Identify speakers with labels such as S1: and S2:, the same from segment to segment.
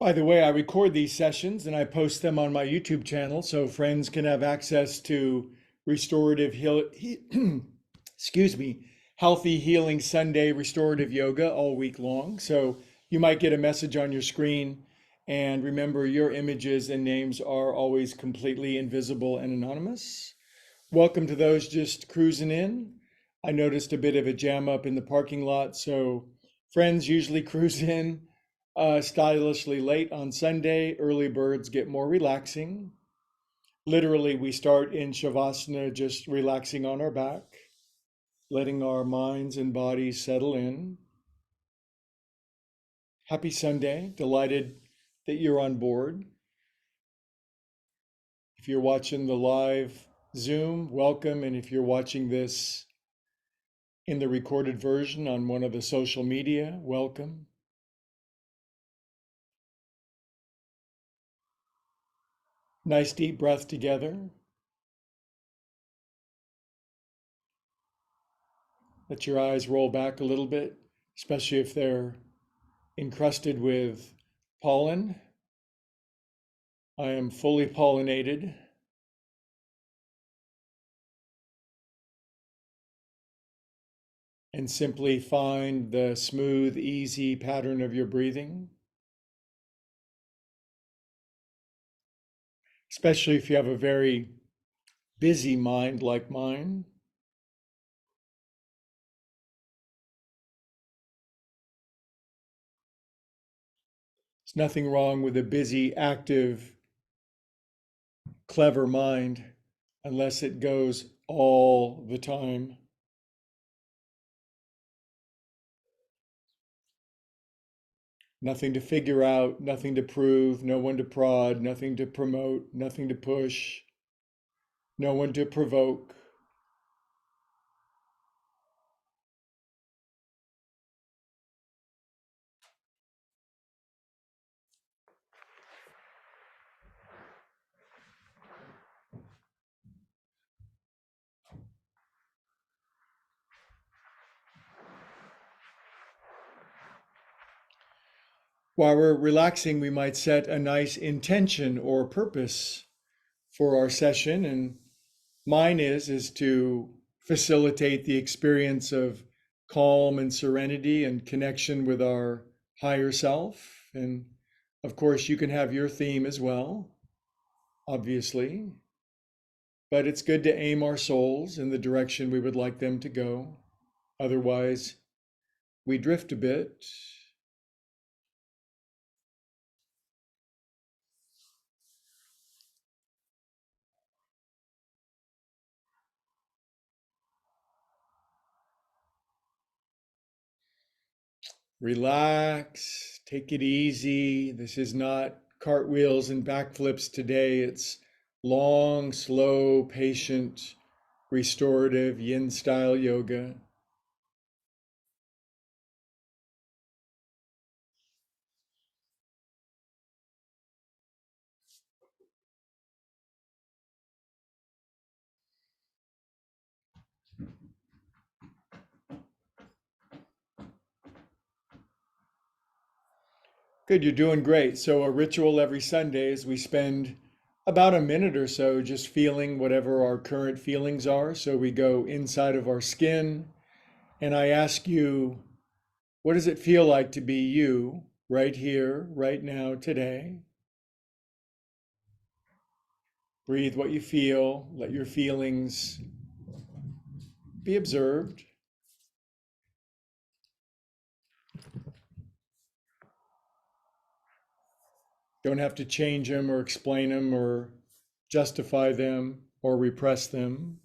S1: By the way, I record these sessions and I post them on my YouTube channel so friends can have access to restorative excuse me, healthy healing Sunday restorative yoga all week long. So you might get a message on your screen, and remember, your images and names are always completely invisible and anonymous. Welcome to those just cruising in. I noticed a bit of a jam up in the parking lot, so friends usually cruise in stylishly late on Sunday. Early birds get more relaxing. Literally, we start in Shavasana, just relaxing on our back, letting our minds and bodies settle in. Happy Sunday. Delighted that you're on board. If you're watching the live Zoom, welcome. And if you're watching this in the recorded version on one of the social media, welcome. Nice deep breath together. Let your eyes roll back a little bit, especially if they're encrusted with pollen. I am fully pollinated. And simply find the smooth, easy pattern of your breathing, especially if you have a very busy mind like mine. There's nothing wrong with a busy, active, clever mind unless it goes all the time. Nothing to figure out, nothing to prove, no one to prod, nothing to promote, nothing to push, no one to provoke. While we're relaxing, we might set a nice intention or purpose for our session. And mine is to facilitate the experience of calm and serenity and connection with our higher self. And of course, you can have your theme as well, obviously. But it's good to aim our souls in the direction we would like them to go. Otherwise, we drift a bit. Relax, take it easy. This is not cartwheels and backflips today. It's long, slow, patient, restorative yin style yoga. Good, you're doing great. So, a ritual every Sunday is we spend about a minute or so just feeling whatever our current feelings are. So, we go inside of our skin, and I ask you, what does it feel like to be you right here, right now, today? Breathe what you feel, let your feelings be observed. Don't have to change them or explain them or justify them or repress them.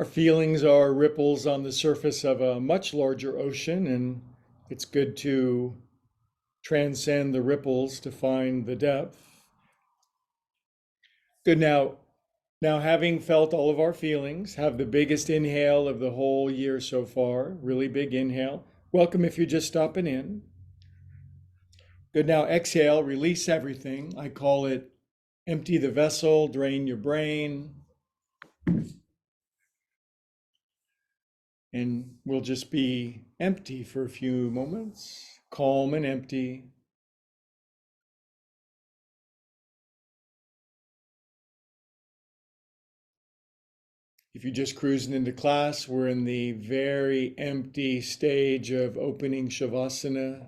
S1: Our feelings are ripples on the surface of a much larger ocean, and it's good to transcend the ripples to find the depth. Good. Now, having felt all of our feelings, have the biggest inhale of the whole year so far. Really big inhale. Welcome if you're just stopping in. Good. Now, exhale, release everything. I call it empty the vessel, drain your brain. And we'll just be empty for a few moments, calm and empty. If you're just cruising into class, we're in the very empty stage of opening Shavasana.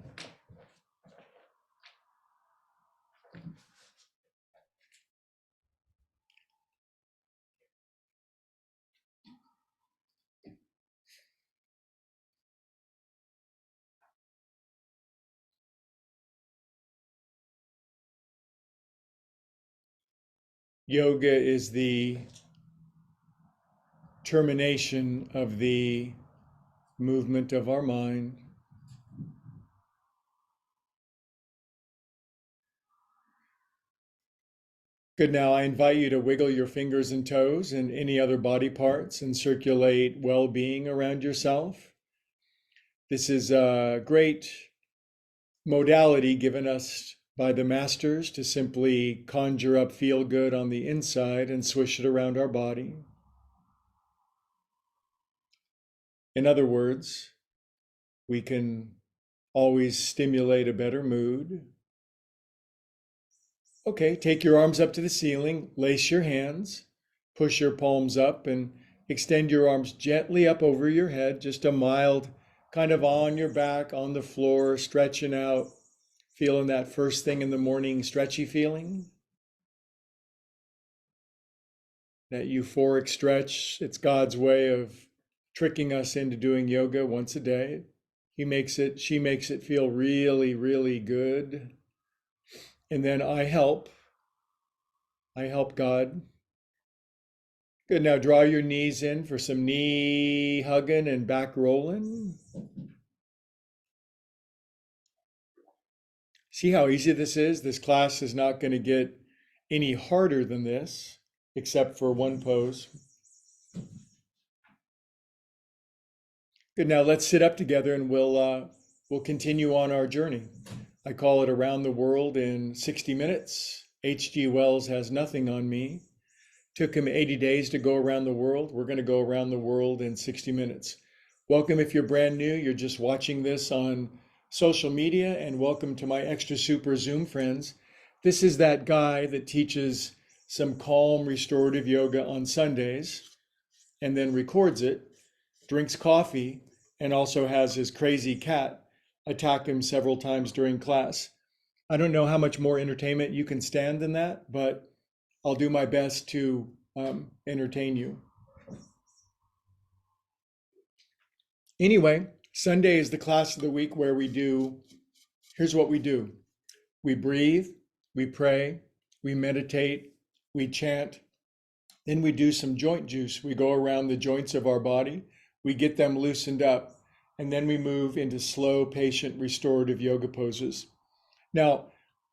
S1: Yoga is the termination of the movement of our mind. Good. Now I invite you to wiggle your fingers and toes and any other body parts and circulate well-being around yourself. This is a great modality given us by the masters to simply conjure up feel good on the inside and swish it around our body. In other words, we can always stimulate a better mood. Okay, take your arms up to the ceiling, lace your hands, push your palms up, and extend your arms gently up over your head, just a mild kind of on your back, on the floor, stretching out, feeling that first thing in the morning stretchy feeling. That euphoric stretch. It's God's way of tricking us into doing yoga once a day. She makes it feel really, really good. And then I help God. Good. Now draw your knees in for some knee hugging and back rolling. See how easy this is? This class is not going to get any harder than this, except for one pose. Good. Now let's sit up together and we'll continue on our journey. I call it Around the World in 60 Minutes. H.G. Wells has nothing on me. Took him 80 days to go around the world. We're going to go around the world in 60 minutes. Welcome if you're brand new, you're just watching this on social media, and welcome to my extra super Zoom friends. This is that guy that teaches some calm restorative yoga on Sundays and then records it, drinks coffee, and also has his crazy cat attack him several times during class. I don't know how much more entertainment you can stand than that, but I'll do my best to entertain you. Anyway, Sunday is the class of the week where here's what we do. We breathe, we pray, we meditate, we chant, then we do some joint juice. We go around the joints of our body, we get them loosened up, and then we move into slow, patient, restorative yoga poses. Now,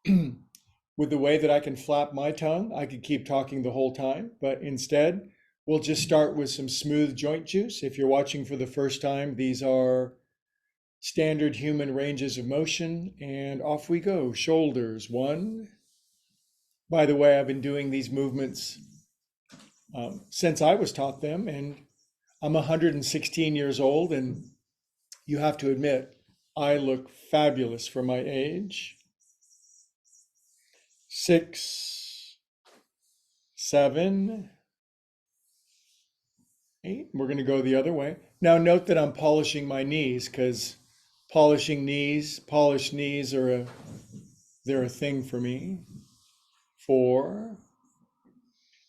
S1: with the way that I can flap my tongue, I could keep talking the whole time, but instead, we'll just start with some smooth joint juice. If you're watching for the first time, these are standard human ranges of motion, and off we go. Shoulders, one. By the way, I've been doing these movements since I was taught them, and I'm 116 years old, and you have to admit, I look fabulous for my age. 6, 7, 8. We're going to go the other way. Now note that I'm polishing my knees because polished knees they're a thing for me. 4.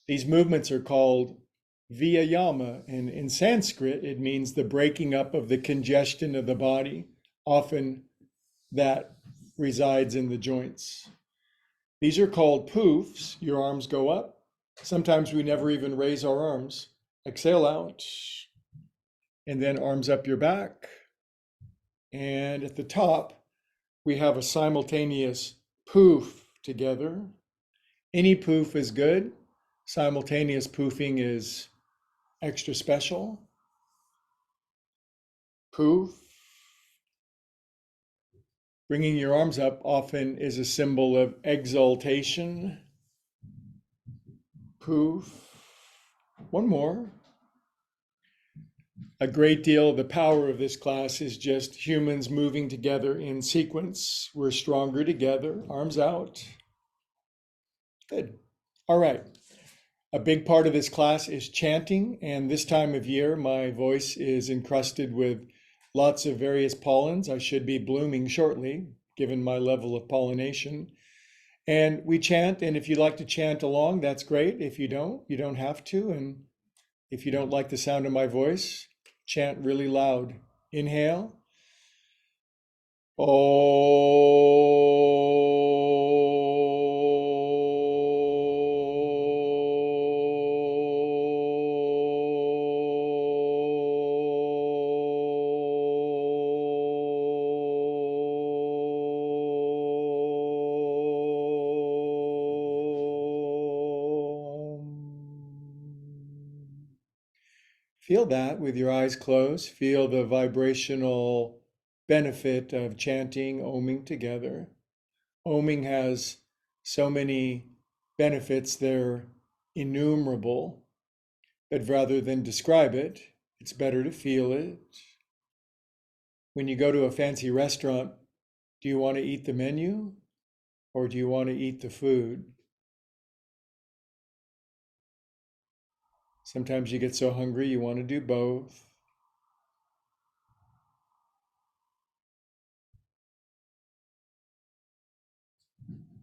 S1: These movements are called viyama, and in Sanskrit it means the breaking up of the congestion of the body. Often that resides in the joints. These are called poofs. Your arms go up. Sometimes we never even raise our arms. Exhale out. And then arms up your back. And at the top, we have a simultaneous poof together. Any poof is good. Simultaneous poofing is extra special. Poof. Bringing your arms up often is a symbol of exaltation. Poof. One more. A great deal of the power of this class is just humans moving together in sequence. We're stronger together. Arms out. Good. All right. A big part of this class is chanting, and this time of year, my voice is encrusted with lots of various pollens. I should be blooming shortly, given my level of pollination. And we chant, and if you like to chant along, that's great. If you don't have to. And if you don't like the sound of my voice, chant really loud. Inhale. Feel that with your eyes closed. Feel the vibrational benefit of chanting, oming together. Oming has so many benefits, they're innumerable, but rather than describe it, it's better to feel it. When you go to a fancy restaurant, do you want to eat the menu or do you want to eat the food? Sometimes you get so hungry you want to do both.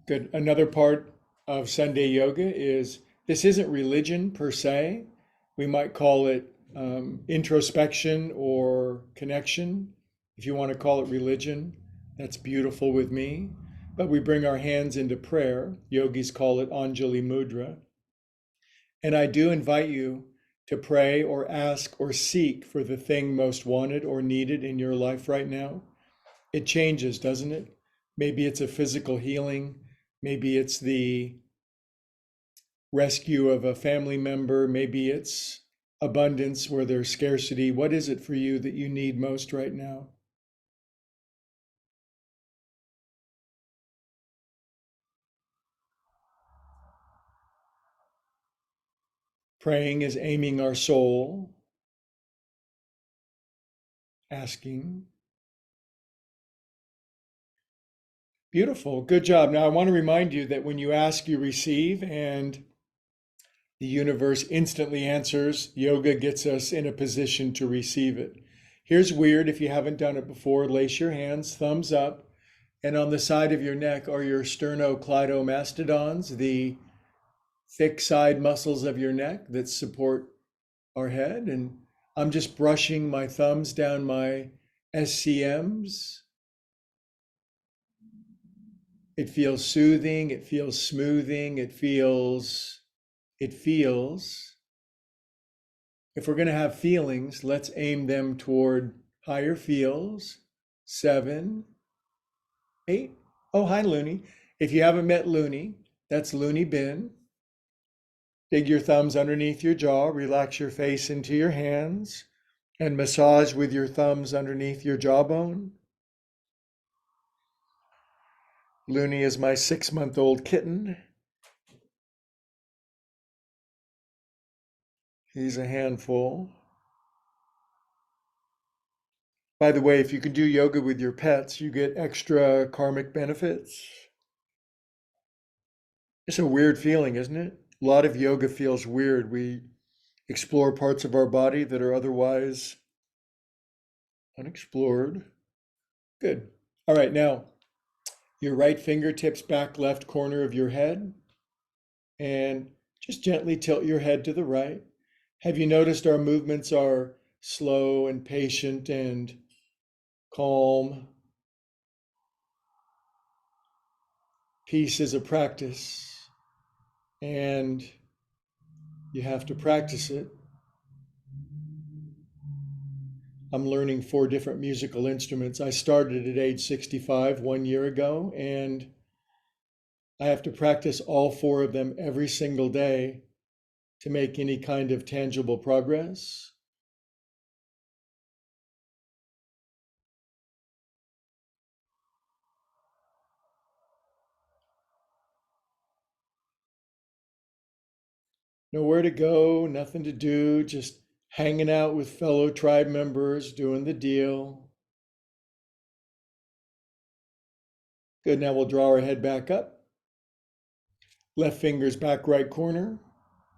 S1: Good. Another part of Sunday yoga is this isn't religion per se. We might call it introspection or connection. If you want to call it religion, that's beautiful with me. But we bring our hands into prayer. Yogis call it Anjali Mudra. And I do invite you to pray or ask or seek for the thing most wanted or needed in your life right now. It changes, doesn't it? Maybe it's a physical healing. Maybe it's the rescue of a family member. Maybe it's abundance where there's scarcity. What is it for you that you need most right now? Praying is aiming our soul, asking. Beautiful. Good job. Now, I want to remind you that when you ask, you receive, and the universe instantly answers. Yoga gets us in a position to receive it. Here's weird if you haven't done it before. Lace your hands, thumbs up, and on the side of your neck are your sternocleidomastodons, the thick side muscles of your neck that support our head. And I'm just brushing my thumbs down my SCMs. It feels soothing, it feels smoothing, it feels. If we're going to have feelings, let's aim them toward higher feels. 7, 8. Oh, hi, Looney. If you haven't met Looney, that's Looney Bin. Dig your thumbs underneath your jaw, relax your face into your hands, and massage with your thumbs underneath your jawbone. Looney is my 6-month-old kitten. He's a handful. By the way, if you can do yoga with your pets, you get extra karmic benefits. It's a weird feeling, isn't it? A lot of yoga feels weird. We explore parts of our body that are otherwise unexplored. Good. All right, now your right fingertips back left corner of your head, and just gently tilt your head to the right. Have you noticed our movements are slow and patient and calm? Peace is a practice, and you have to practice it. I'm learning 4 different musical instruments. I started at age 65 1 year ago, and I have to practice all 4 of them every single day to make any kind of tangible progress. Nowhere to go, nothing to do, just hanging out with fellow tribe members, doing the deal. Good, now we'll draw our head back up. Left finger's back right corner.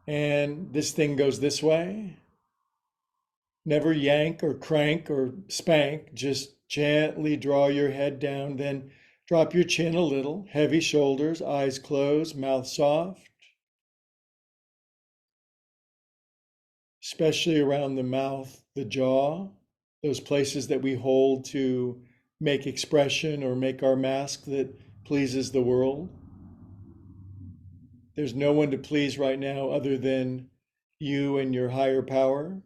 S1: And this thing goes this way. Never yank or crank or spank, just gently draw your head down, then drop your chin a little, heavy shoulders, eyes closed, mouth soft, especially around the mouth, the jaw, those places that we hold to make expression or make our mask that pleases the world. There's no one to please right now other than you and your higher power.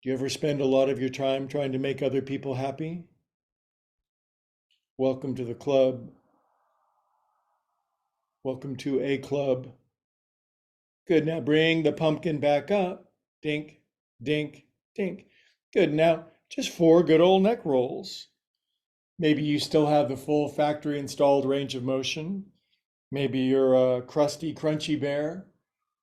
S1: Do you ever spend a lot of your time trying to make other people happy? Welcome to the club. Welcome to a club. Good. Now bring the pumpkin back up. Dink, dink, dink. Good. Now just 4 good old neck rolls. Maybe you still have the full factory installed range of motion. Maybe you're a crusty, crunchy bear.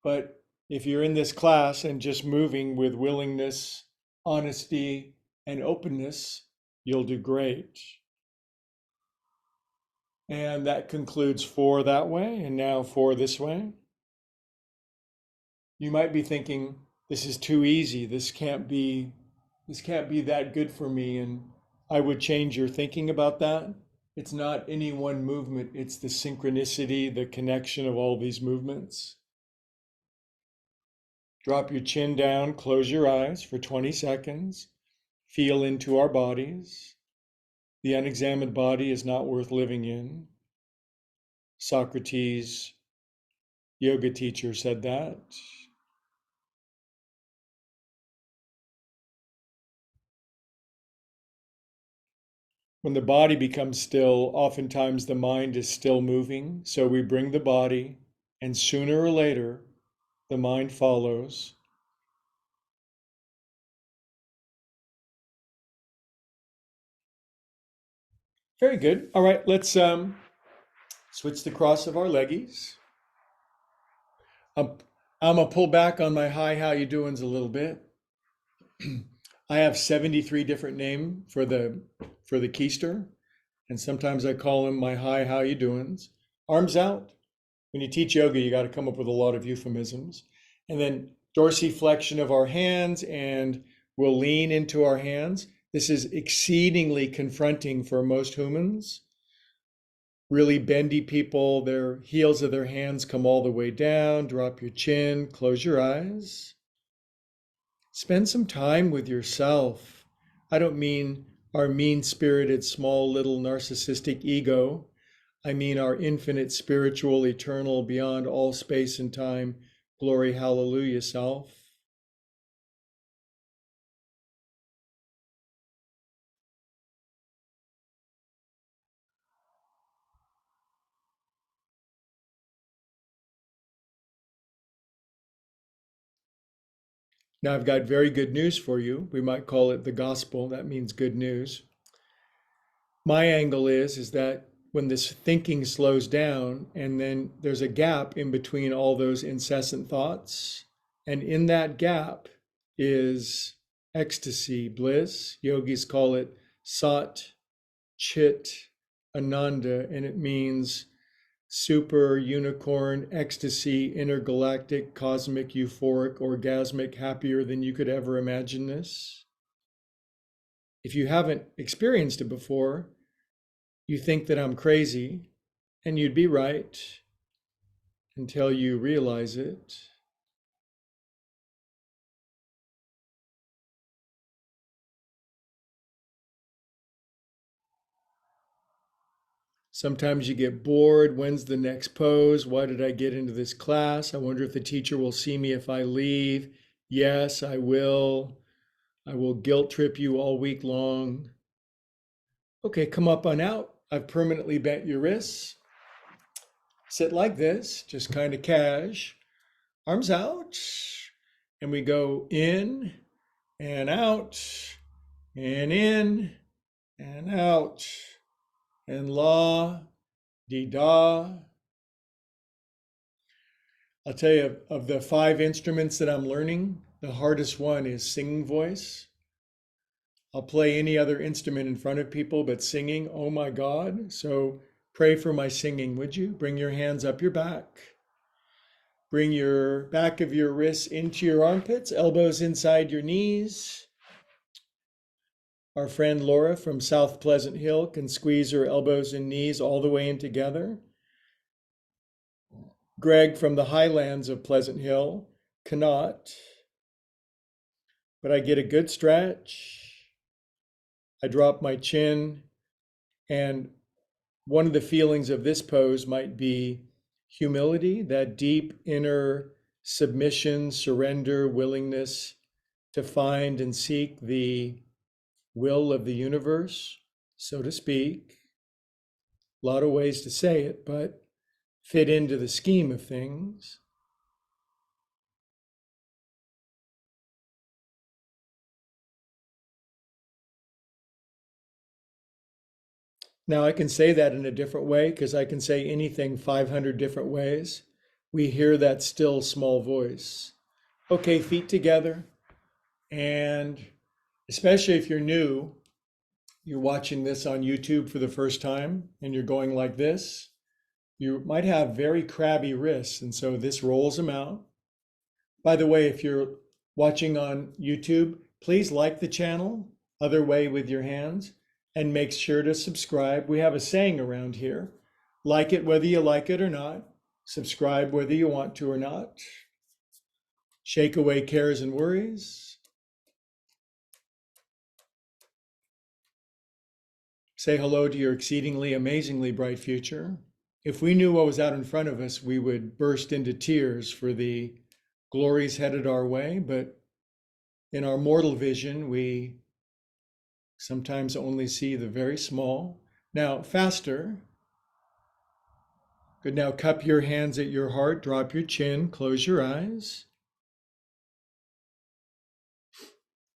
S1: But if you're in this class and just moving with willingness, honesty, and openness, you'll do great. And that concludes 4 that way, and now 4 this way. You might be thinking, this is too easy. This can't be that good for me. And I would change your thinking about that. It's not any one movement, it's the synchronicity, the connection of all these movements. Drop your chin down, close your eyes for 20 seconds. Feel into our bodies. The unexamined body is not worth living in. Socrates, yoga teacher, said that. When the body becomes still, oftentimes the mind is still moving. So we bring the body, and sooner or later, the mind follows. Very good. All right, let's switch the cross of our leggies. I'm, I'm gonna pull back on my hi, how you doings a little bit. I have 73 different names for the keister, and sometimes I call them my hi, how you doings. Arms out. When you teach yoga, you got to come up with a lot of euphemisms. And then dorsiflexion of our hands, and we'll lean into our hands. This is exceedingly confronting for most humans. Really bendy people, their heels of their hands come all the way down. Drop your chin, close your eyes. Spend some time with yourself. I don't mean our mean-spirited, small, little narcissistic ego. I mean our infinite, spiritual, eternal, beyond all space and time, glory, hallelujah self. Now, I've got very good news for you. We might call it the gospel. That means good news. My angle is that when this thinking slows down and then there's a gap in between all those incessant thoughts, and in that gap is ecstasy, bliss. Yogis call it sat, chit, ananda, and it means super, unicorn, ecstasy, intergalactic, cosmic, euphoric, orgasmic, happier than you could ever imagine this. If you haven't experienced it before, you think that I'm crazy, and you'd be right until you realize it. Sometimes you get bored. When's the next pose? Why did I get into this class? I wonder if the teacher will see me if I leave. Yes, I will. I will guilt trip you all week long. Okay, come up on out. I've permanently bent your wrists. Sit like this, just kind of cash. Arms out. And we go in and out and in and out. And la, dee da. I'll tell you, of the 5 instruments that I'm learning, the hardest one is singing voice. I'll play any other instrument in front of people, but singing, oh my God. So pray for my singing, would you? Bring your hands up your back. Bring your back of your wrists into your armpits, elbows inside your knees. Our friend Laura from South Pleasant Hill can squeeze her elbows and knees all the way in together. Greg from the highlands of Pleasant Hill cannot, but I get a good stretch. I drop my chin, and one of the feelings of this pose might be humility, that deep inner submission, surrender, willingness to find and seek the will of the universe, so to speak. A lot of ways to say it, but fit into the scheme of things. Now I can say that in a different way because I can say anything 500 different ways. We hear that still small voice. Okay, feet together. And especially if you're new, you're watching this on YouTube for the first time and you're going like this, you might have very crabby wrists. And so this rolls them out. By the way, if you're watching on YouTube, please like the channel, other way with your hands, and make sure to subscribe. We have a saying around here, like it whether you like it or not, subscribe whether you want to or not. Shake away cares and worries. Say hello to your exceedingly, amazingly bright future. If we knew what was out in front of us, we would burst into tears for the glories headed our way, but in our mortal vision, we sometimes only see the very small. Now, faster. Good. Now, cup your hands at your heart, drop your chin, close your eyes.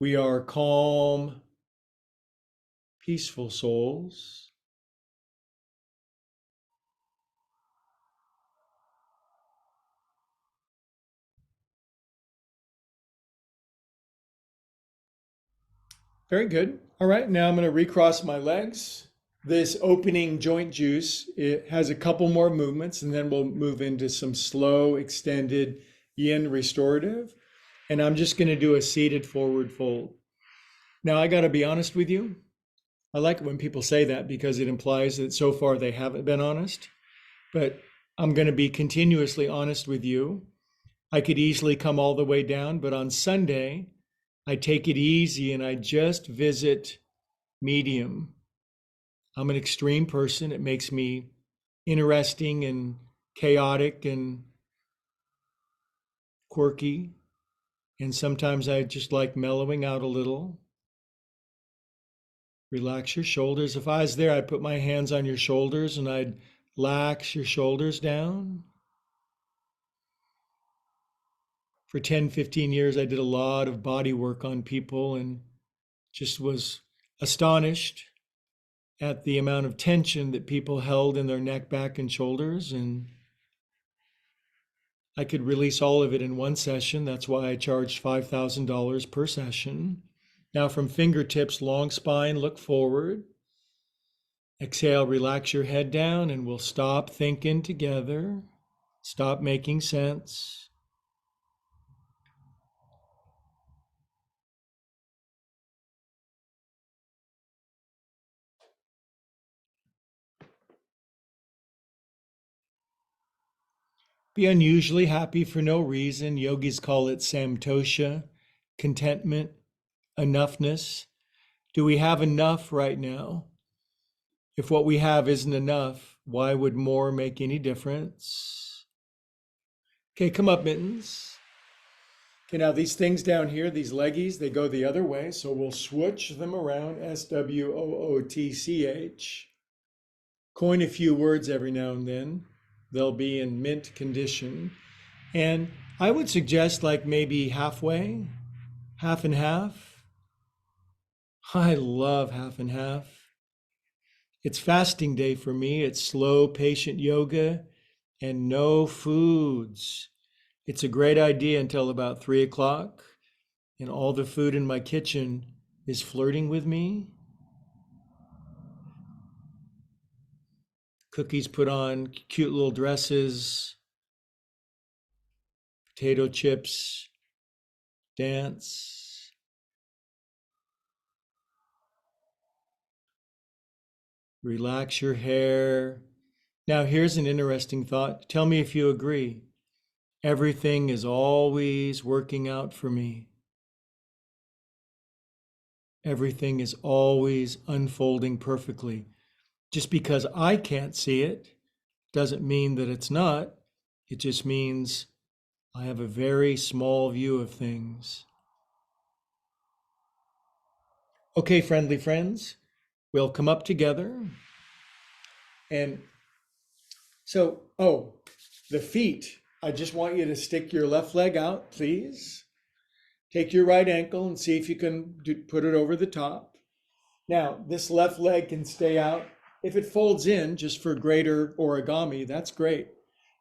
S1: We are calm, peaceful souls. Very good. All right, now I'm going to recross my legs. This opening joint juice, it has a couple more movements, and then we'll move into some slow, extended yin restorative. And I'm just going to do a seated forward fold. Now, I got to be honest with you. I like it when people say that because it implies that so far they haven't been honest. But I'm going to be continuously honest with you. I could easily come all the way down, but on Sunday, I take it easy and I just visit medium. I'm an extreme person. It makes me interesting and chaotic and quirky. And sometimes I just like mellowing out a little. Relax your shoulders. If I was there, I'd put my hands on your shoulders and I'd lax your shoulders down. For 10, 15 years, I did a lot of body work on people and just was astonished at the amount of tension that people held in their neck, back, and shoulders. And I could release all of it in one session. That's why I charged $5,000 per session. Now from fingertips, long spine, look forward. Exhale, relax your head down, and we'll stop thinking together. Stop making sense. Be unusually happy for no reason. Yogis call it samtosha, contentment, enoughness. Do we have enough right now? If what we have isn't enough, why would more make any difference? Okay, come up, Mittens. Okay, now these things down here, these leggies, they go the other way. So we'll swoosh them around, SWOOTCH. Coin a few words every now and then. They'll be in mint condition. And I would suggest like maybe halfway, half and half. I love half and half. It's fasting day for me. It's slow, patient yoga and no foods. It's a great idea until about 3 o'clock, and all the food in my kitchen is flirting with me. Cookies put on cute little dresses, potato chips dance. Relax your hair. Now, here's an interesting thought. Tell me if you agree. Everything is always working out for me. Everything is always unfolding perfectly. Just because I can't see it doesn't mean that it's not. It just means I have a very small view of things. Okay, friendly friends, we'll come up together. And so, the feet. I just want you to stick your left leg out, please. Take your right ankle and see if you can put it over the top. Now, this left leg can stay out. If it folds in just for greater origami, that's great.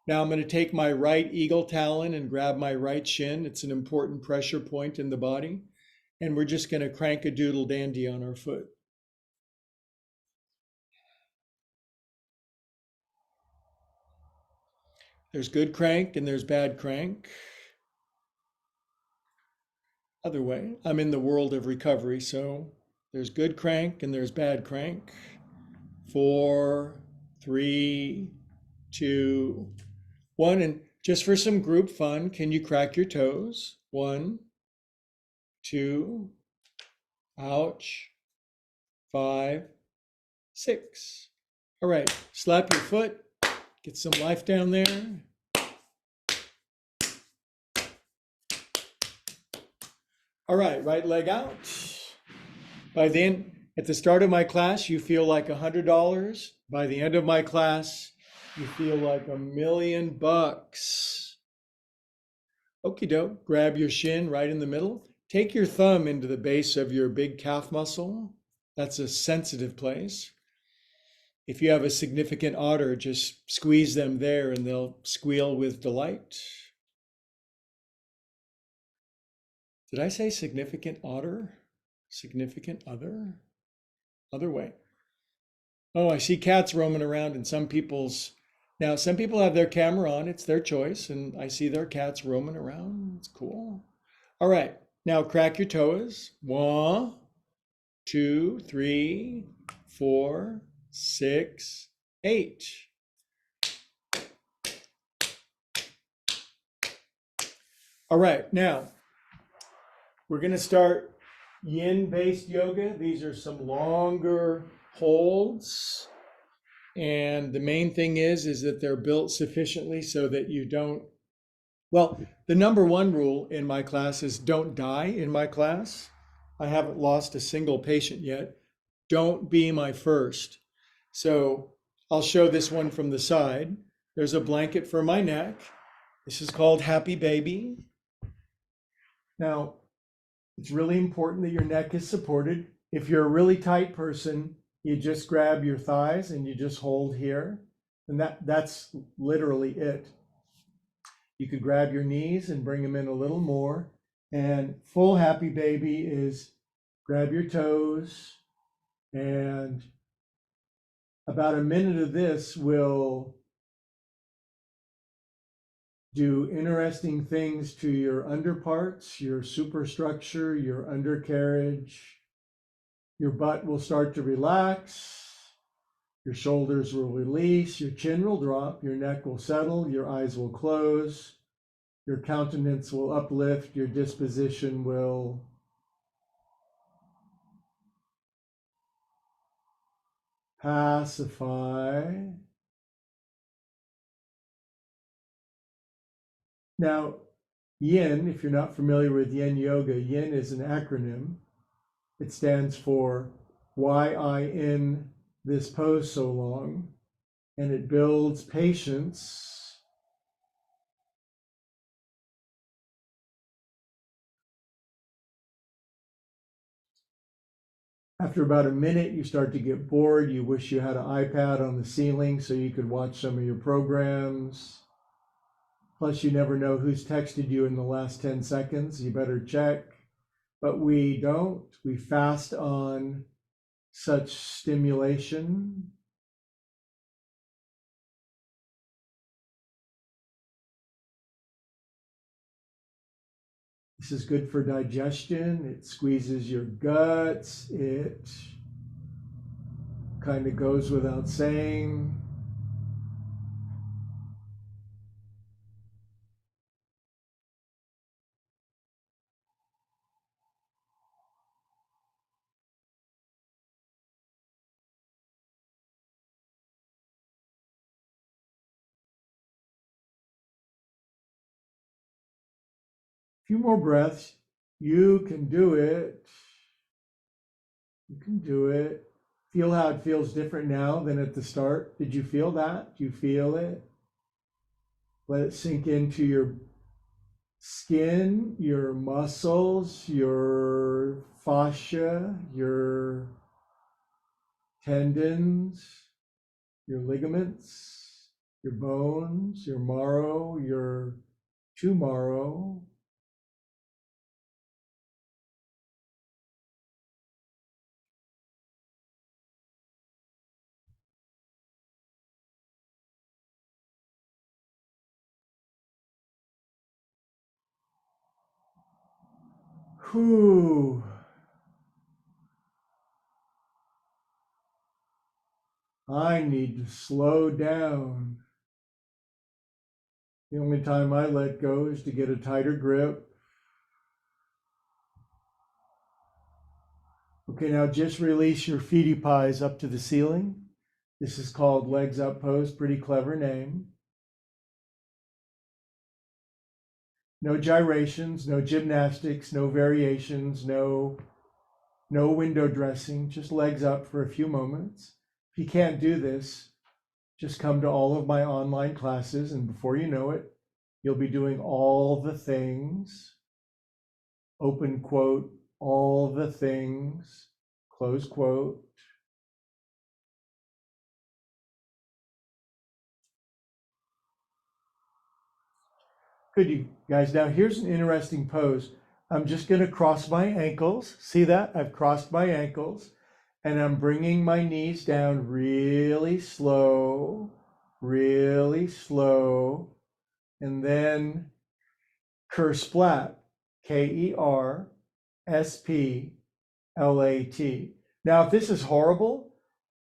S1: Now I'm going to take my right eagle talon and grab my right shin. It's an important pressure point in the body. And we're just going to crank a doodle dandy on our foot. There's good crank and there's bad crank. Other way, I'm in the world of recovery, so there's good crank and there's bad crank. 4, 3, 2, 1. And just for some group fun, can you crack your toes? 1, 2, ouch, 5, 6. All right, slap your foot, get some life down there. All right leg out. By then, at the start of my class, you feel like $100. By the end of my class, you feel like $1,000,000. Okie doke, grab your shin right in the middle. Take your thumb into the base of your big calf muscle. That's a sensitive place. If you have a significant otter, just squeeze them there and they'll squeal with delight. Did I say significant otter? Significant other? Other way. Oh, I see cats roaming around in some people's. Now, some people have their camera on, it's their choice, and I see their cats roaming around. It's cool. All right, now crack your toes. 1, 2, 3, 4, 6, 8. All right, now we're going to start yin-based yoga. These are some longer holds. And the main thing is that they're built sufficiently so that you don't, well, the number one rule in my class is don't die in my class. I haven't lost a single patient yet. Don't be my first. So I'll show this one from the side. There's a blanket for my neck. This is called Happy Baby. Now, it's really important that your neck is supported. If you're a really tight person, you just grab your thighs and you just hold here. And that's literally it. You could grab your knees and bring them in a little more. And full Happy Baby is grab your toes, and about a minute of this will do interesting things to your underparts, your superstructure, your undercarriage. Your butt will start to relax. Your shoulders will release. Your chin will drop. Your neck will settle. Your eyes will close. Your countenance will uplift. Your disposition will pacify. Now, yin, if you're not familiar with yin yoga, yin is an acronym. It stands for why I in this pose so long, and it builds patience. After about a minute, you start to get bored. You wish you had an iPad on the ceiling so you could watch some of your programs. Plus, you never know who's texted you in the last 10 seconds. You better check. But we don't. We fast on such stimulation. This is good for digestion. It squeezes your guts. It kind of goes without saying. A few more breaths. You can do it. You can do it. Feel how it feels different now than at the start. Did you feel that? Do you feel it? Let it sink into your skin, your muscles, your fascia, your tendons, your ligaments, your bones, your marrow, your tomorrow. Whew. I need to slow down. The only time I let go is to get a tighter grip. Okay, now just release your feety pies up to the ceiling. This is called legs up pose, pretty clever name. No gyrations, no gymnastics, no variations, no window dressing, just legs up for a few moments. If you can't do this, just come to all of my online classes, and before you know it, you'll be doing all the things, open quote, all the things, close quote. Good, you guys. Now here's an interesting pose. I'm just going to cross my ankles. See that? I've crossed my ankles, and I'm bringing my knees down really slow, and then Kersplat, Kersplat. Now, if this is horrible,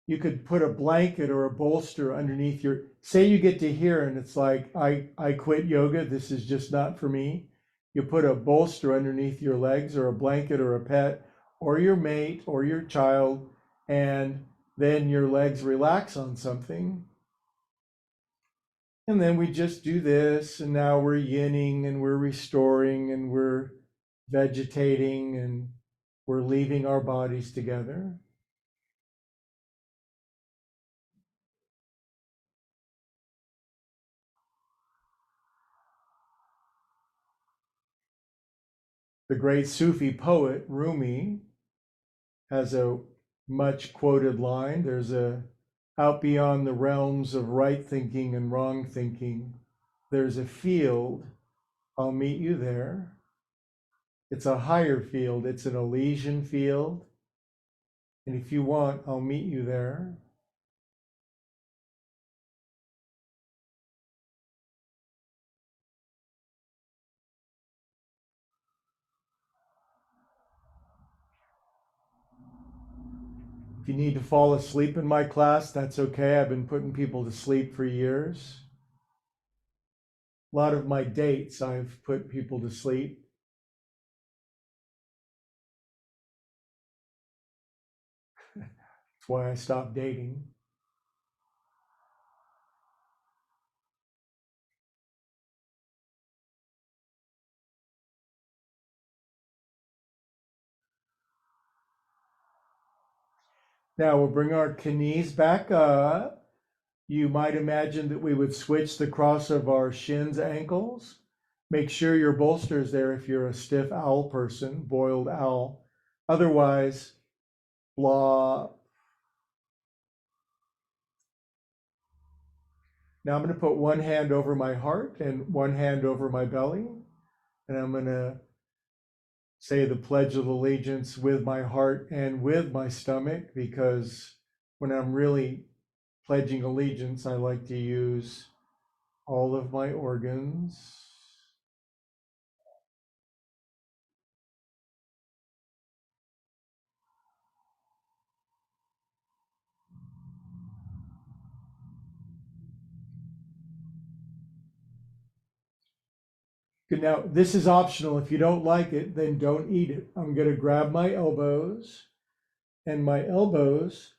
S1: you could put a blanket or a bolster underneath your, say you get to here and it's like, I quit yoga, this is just not for me. You put a bolster underneath your legs or a blanket or a pet or your mate or your child, and then your legs relax on something. And then we just do this, and now we're yinning and we're restoring and we're vegetating and we're leaving our bodies together. The great Sufi poet Rumi has a much quoted line. There's a out beyond the realms of right thinking and wrong thinking, there's a field. I'll meet you there. It's a higher field. It's an Elysian field. And if you want, I'll meet you there. If you need to fall asleep in my class, that's okay. I've been putting people to sleep for years. A lot of my dates, I've put people to sleep. That's why I stopped dating. Now we'll bring our knees back up. You might imagine that we would switch the cross of our shins, ankles. Make sure your bolster's there if you're a stiff owl person, boiled owl. Otherwise, blah. Now I'm going to put one hand over my heart and one hand over my belly. And I'm going to say the Pledge of Allegiance with my heart and with my stomach, because when I'm really pledging allegiance, I like to use all of my organs. Good. Now, this is optional. If you don't like it, then don't eat it. I'm going to grab my elbows, and my elbows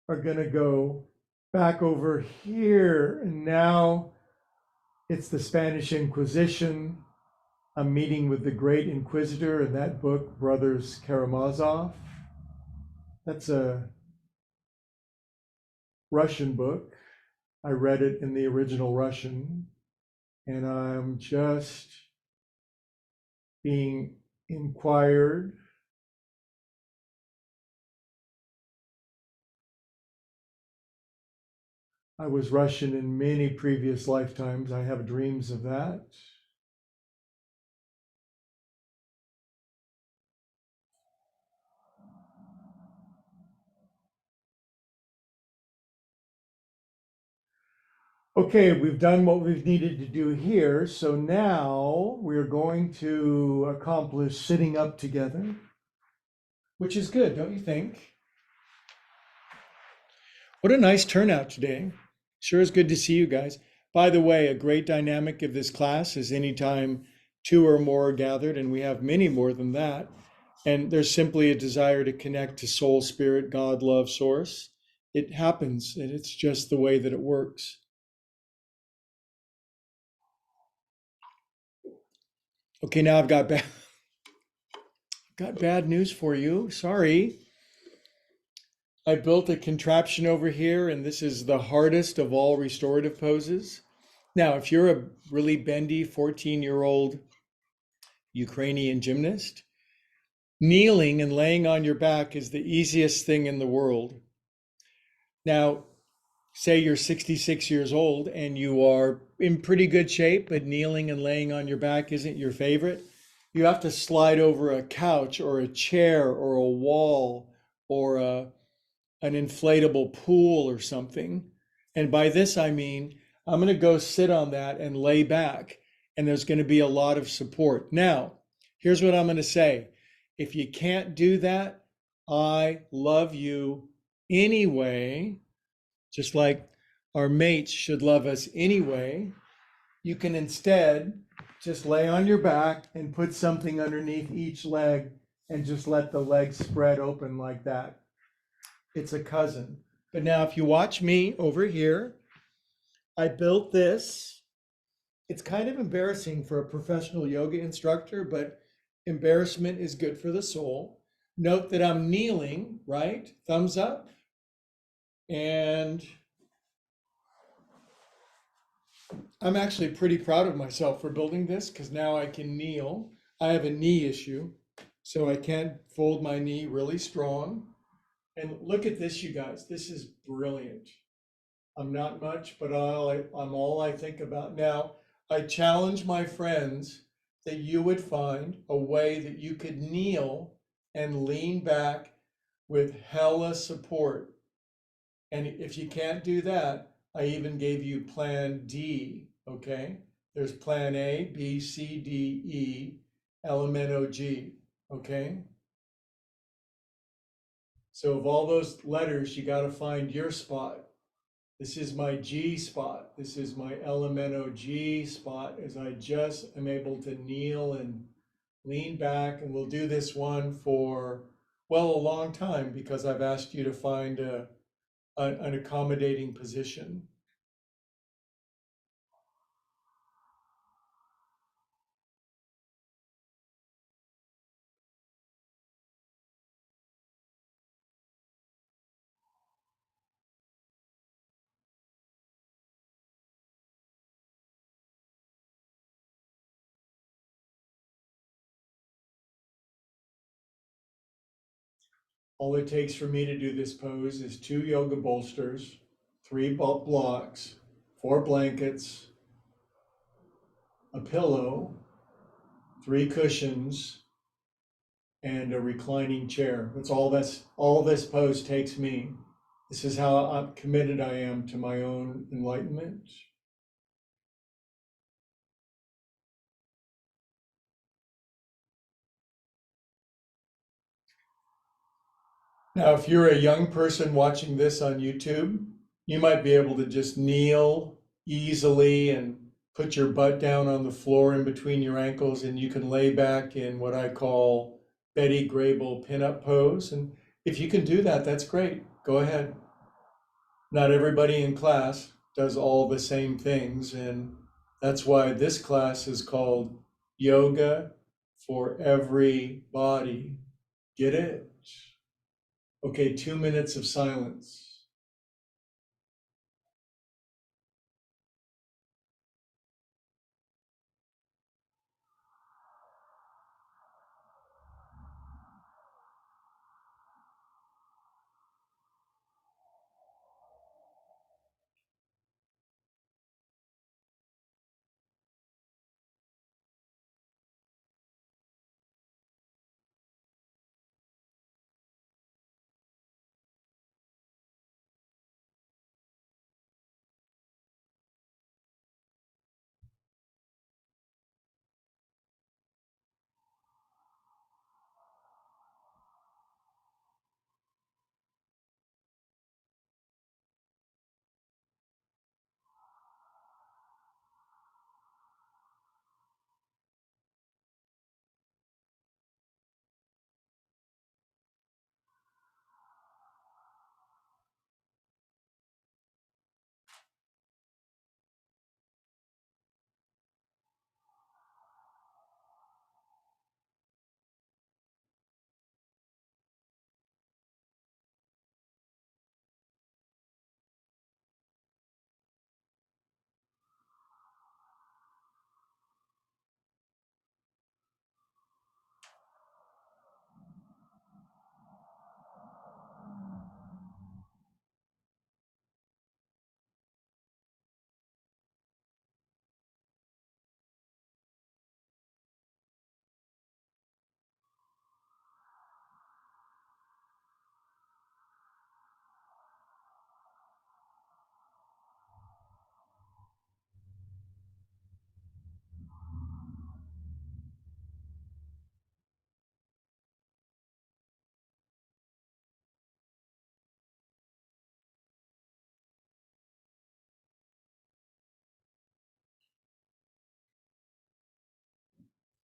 S1: are going to go back over here. And now it's the Spanish Inquisition. I'm meeting with the great inquisitor in that book, Brothers Karamazov. That's a Russian book. I read it in the original Russian, and I'm just being inquired. I was Russian in many previous lifetimes. I have dreams of that. Okay, we've done what we've needed to do here. So now we're going to accomplish sitting up together, which is good, don't you think? What a nice turnout today. Sure is good to see you guys. By the way, a great dynamic of this class is anytime two or more are gathered, and we have many more than that. And there's simply a desire to connect to soul, spirit, God, love, source. It happens, and it's just the way that it works. Okay, now I've got bad news for you. Sorry. I built a contraption over here, and this is the hardest of all restorative poses. Now, if you're a really bendy 14-year-old Ukrainian gymnast, kneeling and laying on your back is the easiest thing in the world. Now, say you're 66 years old and you are in pretty good shape, but kneeling and laying on your back isn't your favorite. You have to slide over a couch or a chair or a wall or an inflatable pool or something. And by this, I mean, I'm going to go sit on that and lay back, and there's going to be a lot of support. Now, here's what I'm going to say. If you can't do that, I love you anyway, just like our mates should love us anyway. You can instead just lay on your back and put something underneath each leg and just let the legs spread open like that. It's a cousin. But now, if you watch me over here, I built this. It's kind of embarrassing for a professional yoga instructor, but embarrassment is good for the soul. Note that I'm kneeling, right? Thumbs up. And I'm actually pretty proud of myself for building this because now I can kneel. I have a knee issue, so I can't fold my knee really strong. And look at this, you guys. This is brilliant. I'm not much, but I'm all I think about. Now, I challenge my friends that you would find a way that you could kneel and lean back with hella support. And if you can't do that, I even gave you plan D, okay? There's plan A, B, C, D, E, elemento G, okay? So of all those letters, you got to find your spot. This is my G spot. This is my elemento G spot as I just am able to kneel and lean back. And we'll do this one for, well, a long time because I've asked you to find an accommodating position. All it takes for me to do this pose is 2 yoga bolsters, 3 blocks, 4 blankets, a pillow, 3 cushions, and a reclining chair. That's all this pose takes me. This is how committed I am to my own enlightenment. Now, if you're a young person watching this on YouTube, you might be able to just kneel easily and put your butt down on the floor in between your ankles, and you can lay back in what I call Betty Grable pinup pose. And if you can do that, that's great. Go ahead. Not everybody in class does all the same things, and that's why this class is called Yoga for Every Body. Get it? Okay, 2 minutes of silence.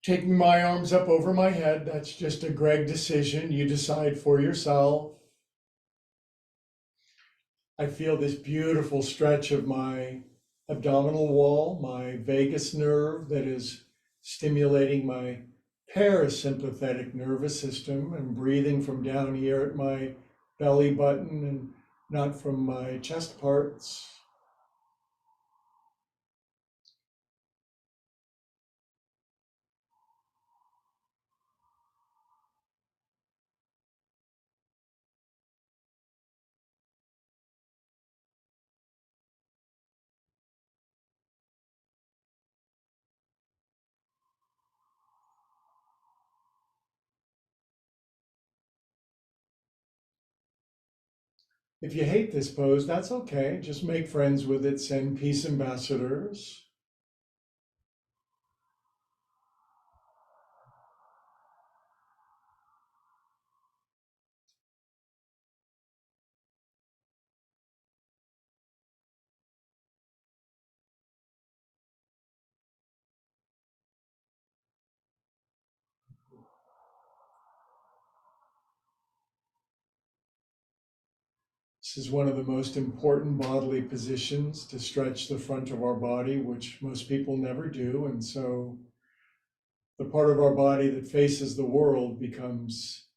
S1: Taking my arms up over my head, that's just a Greg decision. You decide for yourself. I feel this beautiful stretch of my abdominal wall, my vagus nerve that is stimulating my parasympathetic nervous system, and breathing from down here at my belly button and not from my chest parts. If you hate this pose, that's okay. Just make friends with it, send peace ambassadors. This is one of the most important bodily positions to stretch the front of our body, which most people never do. And so the part of our body that faces the world becomes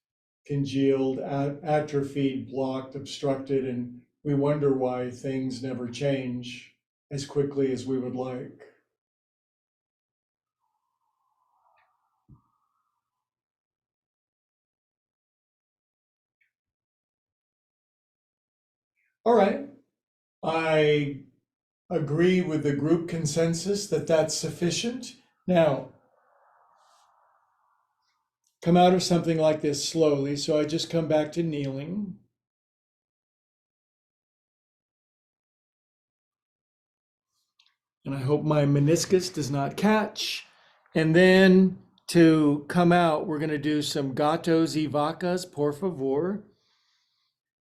S1: congealed, atrophied, blocked, obstructed, and we wonder why things never change as quickly as we would like. All right. I agree with the group consensus that that's sufficient. Now, come out of something like this slowly. So I just come back to kneeling. And I hope my meniscus does not catch. And then to come out, we're going to do some gatos y vacas, por favor.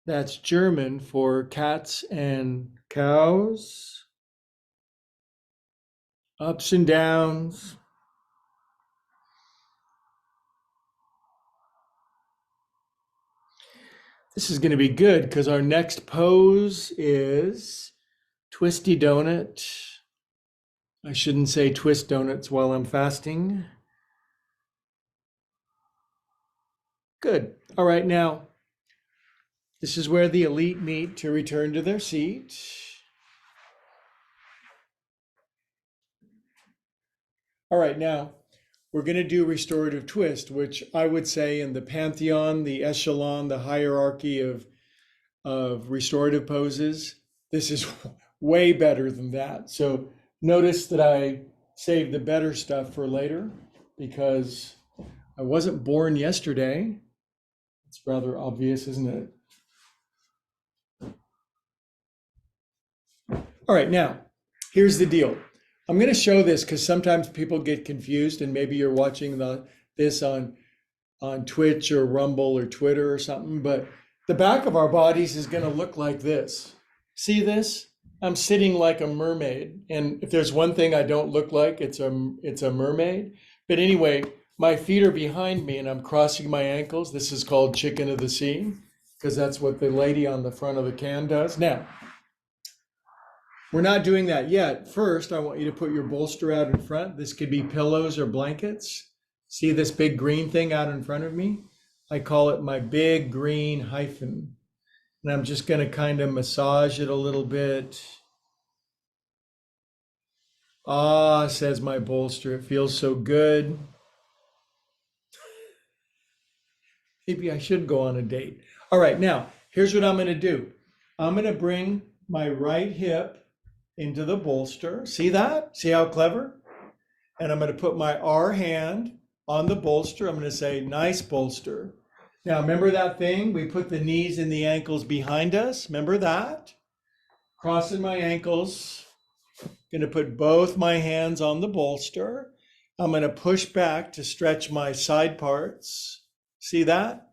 S1: That's German for cats and cows. Ups and downs. This is going to be good because our next pose is twisty donut. I shouldn't say twist donuts while I'm fasting. Good. All right, now this is where the elite meet to return to their seat. All right, now we're going to do restorative twist, which I would say in the pantheon, the echelon, the hierarchy of restorative poses, this is way better than that. So notice that I saved the better stuff for later because I wasn't born yesterday. It's rather obvious, isn't it? All right, now, here's the deal. I'm going to show this because sometimes people get confused, and maybe you're watching this on Twitch or Rumble or Twitter or something, but the back of our bodies is going to look like this. See this? I'm sitting like a mermaid, and if there's one thing I don't look like, it's a mermaid. But anyway, my feet are behind me, and I'm crossing my ankles. This is called chicken of the sea because that's what the lady on the front of the can does. Now, we're not doing that yet. First, I want you to put your bolster out in front. This could be pillows or blankets. See this big green thing out in front of me? I call it my big green hyphen. And I'm just going to kind of massage it a little bit. Ah, says my bolster. It feels so good. Maybe I should go on a date. All right, now, here's what I'm going to do. I'm going to bring my right hip into the bolster. See that? See how clever? And I'm going to put my R hand on the bolster. I'm going to say, nice bolster. Now, remember that thing? We put the knees and the ankles behind us. Remember that? Crossing my ankles. Going to put both my hands on the bolster. I'm going to push back to stretch my side parts. See that?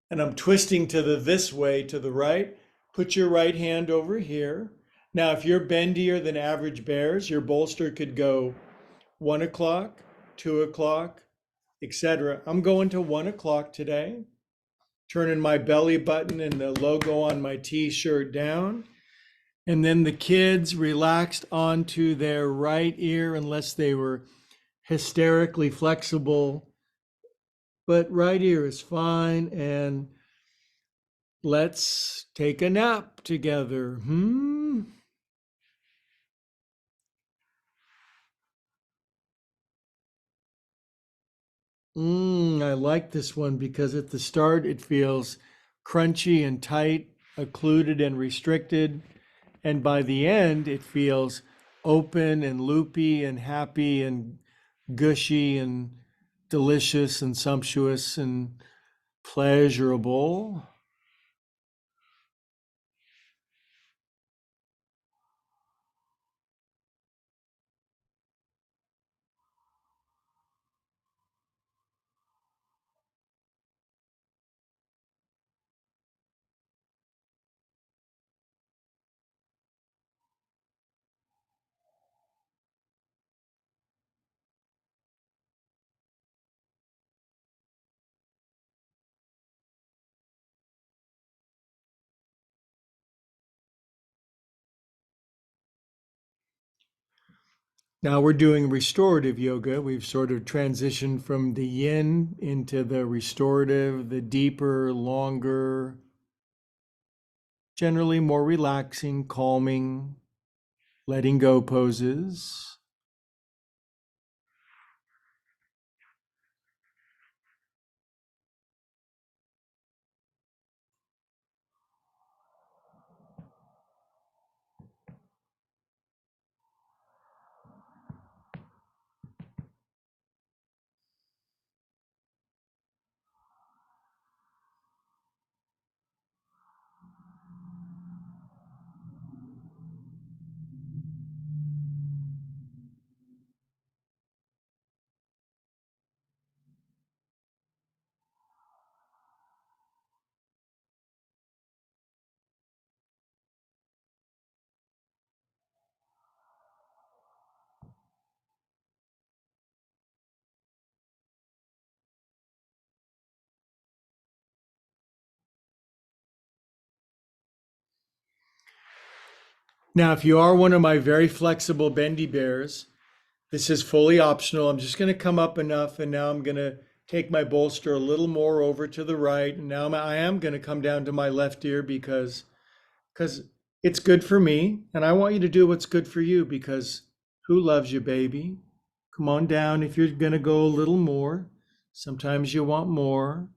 S1: And I'm twisting to the this way to the right. Put your right hand over here. Now, if you're bendier than average bears, your bolster could go 1 o'clock, 2 o'clock, etc. I'm going to 1 o'clock today, turning my belly button and the logo on my t-shirt down. And then the kids relaxed onto their right ear unless they were hysterically flexible. But right ear is fine. And let's take a nap together. I like this one because at the start it feels crunchy and tight, occluded and restricted. And by the end, it feels open and loopy and happy and gushy and delicious and sumptuous and pleasurable. Now we're doing restorative yoga. We've sort of transitioned from the yin into the restorative, the deeper, longer, generally more relaxing, calming, letting go poses. Now, if you are one of my very flexible bendy bears, this is fully optional. I'm just going to come up enough, and now I'm going to take my bolster a little more over to the right. And now I am going to come down to my left ear because it's good for me, and I want you to do what's good for you because who loves you, baby? Come on down if you're going to go a little more. Sometimes you want more.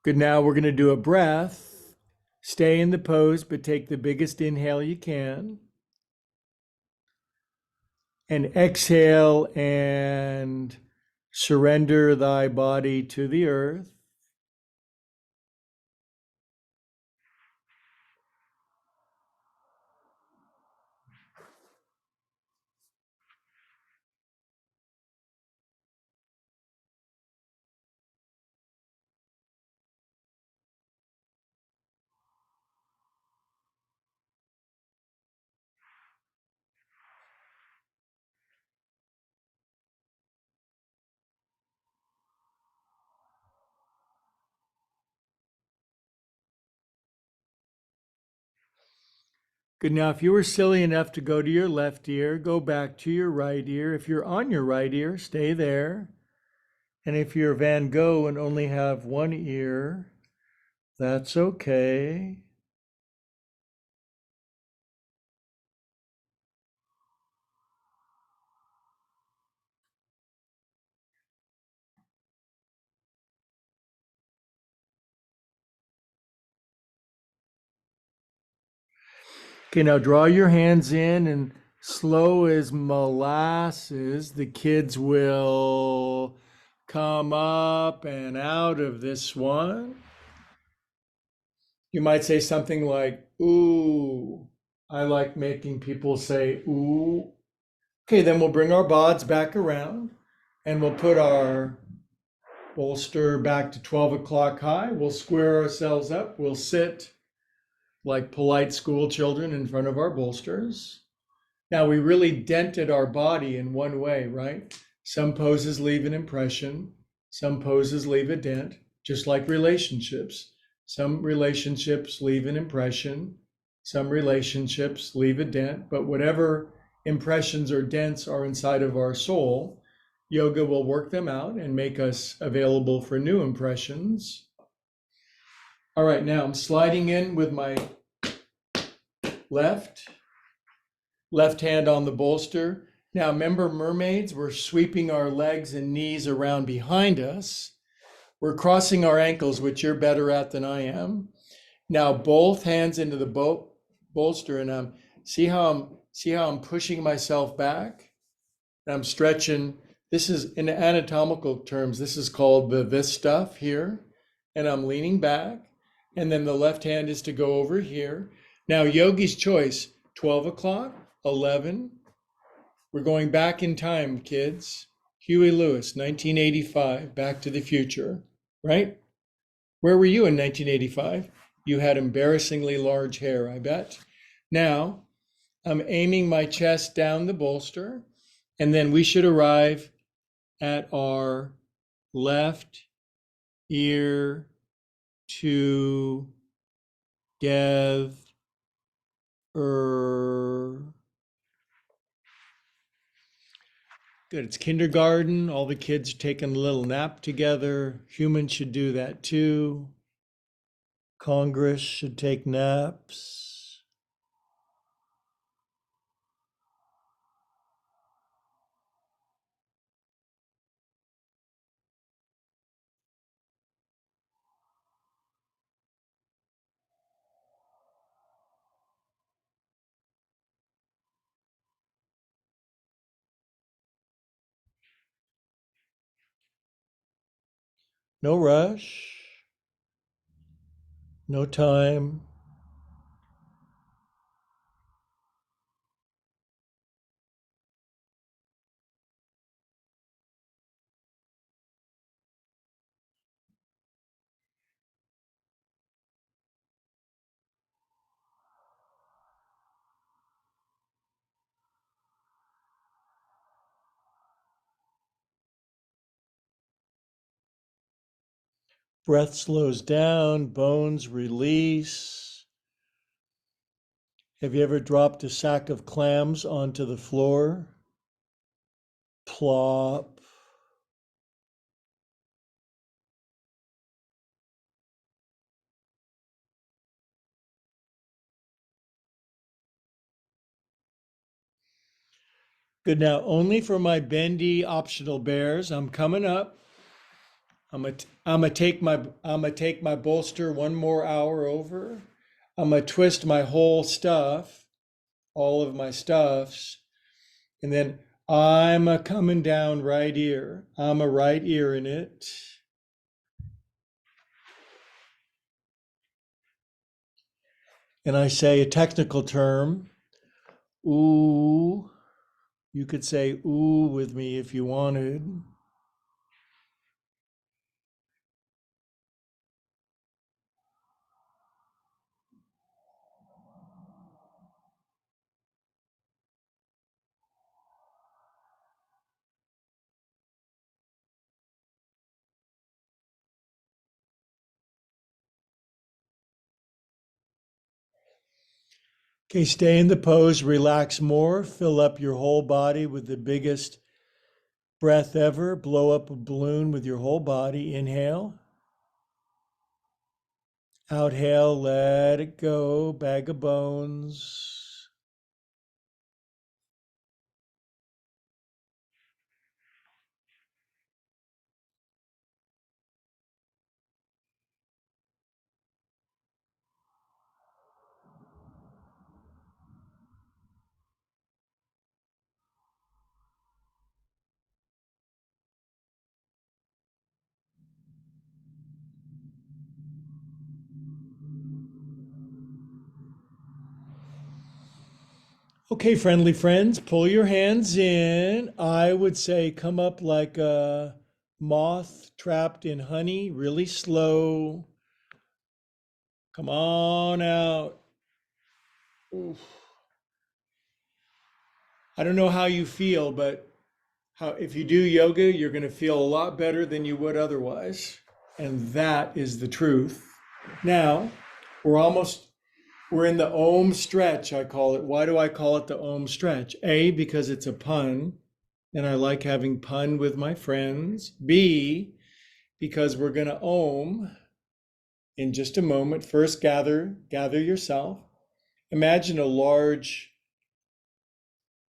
S1: Good. Now we're going to do a breath. Stay in the pose, but take the biggest inhale you can. And exhale and surrender thy body to the earth. Good. Now, if you were silly enough to go to your left ear, go back to your right ear. If you're on your right ear, stay there. And if you're Van Gogh and only have one ear, that's okay. Okay, now draw your hands in and slow as molasses, the kids will come up and out of this one. You might say something like, ooh. I like making people say, ooh. Okay, then we'll bring our bods back around and we'll put our bolster back to 12 o'clock high. We'll square ourselves up. We'll sit like polite school children in front of our bolsters. Now, we really dented our body in one way, right? Some poses leave an impression, some poses leave a dent, just like relationships. Some relationships leave an impression, some relationships leave a dent, but whatever impressions or dents are inside of our soul, yoga will work them out and make us available for new impressions. All right, now I'm sliding in with my left hand on the bolster. Now, remember, mermaids, we're sweeping our legs and knees around behind us. We're crossing our ankles, which you're better at than I am. Now, both hands into the bolster, and see how I'm pushing myself back, and I'm stretching. This is in anatomical terms. This is called this stuff here, and I'm leaning back, and then the left hand is to go over here. Now, yogi's choice: 12 o'clock, 11. We're going back in time, kids. Huey Lewis, 1985, Back to the Future, right? Where were you in 1985? You had embarrassingly large hair, I bet. Now, I'm aiming my chest down the bolster, and then we should arrive at our left ear together. Good. It's kindergarten. All the kids are taking a little nap together. Humans should do that too. Congress should take naps. No rush. No time. Breath slows down, bones release. Have you ever dropped a sack of clams onto the floor? Plop. Good. Now, only for my bendy optional bears. I'm coming up. I'm gonna take my bolster one more hour over. I'm gonna twist my whole stuff, all of my stuffs, and then I'm a coming down right ear. I'm a right ear in it. And I say a technical term, ooh. You could say ooh with me if you wanted. Okay, stay in the pose, relax more, fill up your whole body with the biggest breath ever. Blow up a balloon with your whole body. Inhale. Outhale, let it go, bag of bones. Okay, friendly friends, pull your hands in. I would say come up like a moth trapped in honey, really slow. Come on out. Oof. I don't know how you feel, but if you do yoga, you're going to feel a lot better than you would otherwise. And that is the truth. Now, we're almost we're in the Om stretch, I call it. Why do I call it the Om stretch? A, because it's a pun, and I like having pun with my friends. B, because we're going to Om in just a moment. First, gather yourself. Imagine a large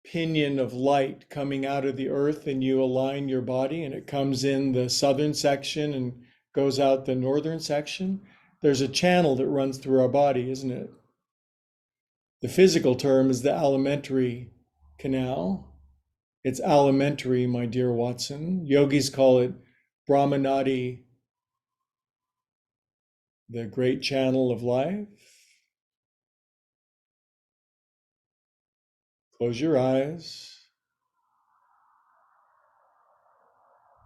S1: pinion of light coming out of the earth, and you align your body, and it comes in the southern section and goes out the northern section. There's a channel that runs through our body, isn't it? The physical term is the alimentary canal. It's alimentary, my dear Watson. Yogis call it Brahmanadi, the great channel of life. Close your eyes.